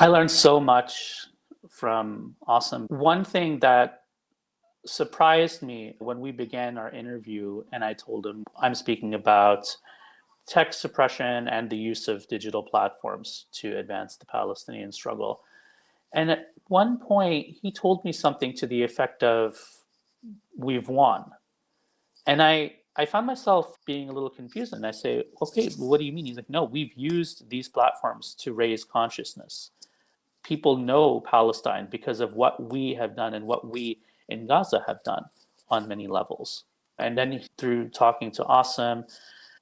I learned so much from Awesome. One thing that surprised me when we began our interview, and I told him I'm speaking about text suppression and the use of digital platforms to advance the Palestinian struggle. And at one point, he told me something to the effect of, "We've won." And I found myself being a little confused. And I say, "Okay, what do you mean?" He's like, "No, we've used these platforms to raise consciousness. People know Palestine because of what we have done and what we in Gaza have done on many levels." And then through talking to Awesome,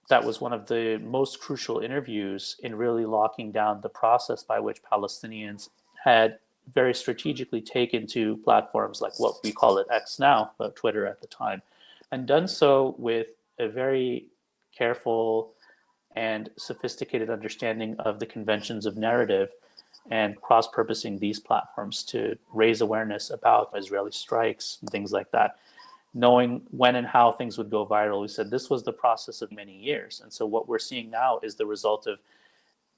that was one of the most crucial interviews in really locking down the process by which Palestinians had very strategically taken to platforms like what we call it X now, but Twitter at the time, and done so with a very careful and sophisticated understanding of the conventions of narrative and cross-purposing these platforms to raise awareness about Israeli strikes and things like that, knowing when and how things would go viral. We said this was the process of many years. And so what we're seeing now is the result of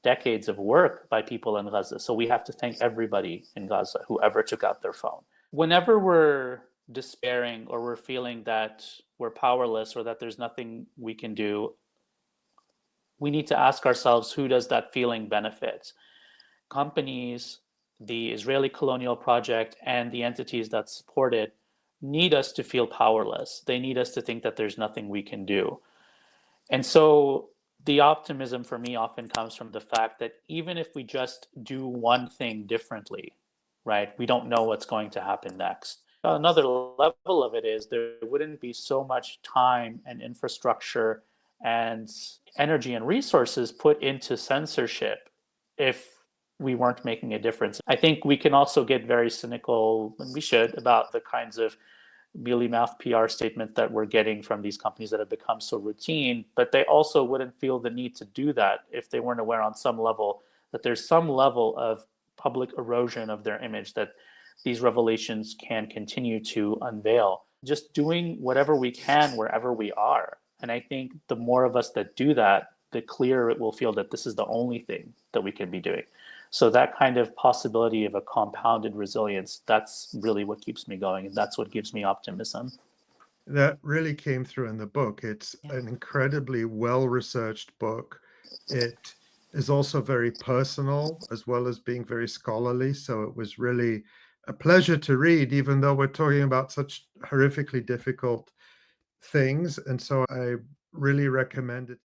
decades of work by people in Gaza. So we have to thank everybody in Gaza, whoever took out their phone. Whenever we're despairing or we're feeling that we're powerless or that there's nothing we can do, we need to ask ourselves, who does that feeling benefit? Companies, the Israeli colonial project, and the entities that support it need us to feel powerless. They need us to think that there's nothing we can do. And so the optimism for me often comes from the fact that even if we just do one thing differently, right, we don't know what's going to happen next. Another level of it is there wouldn't be so much time and infrastructure and energy and resources put into censorship if we weren't making a difference. I think we can also get very cynical, and we should, about the kinds of mealy mouth PR statements that we're getting from these companies that have become so routine, but they also wouldn't feel the need to do that if they weren't aware on some level that there's some level of public erosion of their image that these revelations can continue to unveil. Just doing whatever we can wherever we are. And I think the more of us that do that, the clearer it will feel that this is the only thing that we can be doing. So that kind of possibility of a compounded resilience, that's really what keeps me going. And that's what gives me optimism. That really came through in the book. It's an incredibly well-researched book. It is also very personal as well as being very scholarly. So it was really a pleasure to read, even though we're talking about such horrifically difficult things. And so I really recommend it.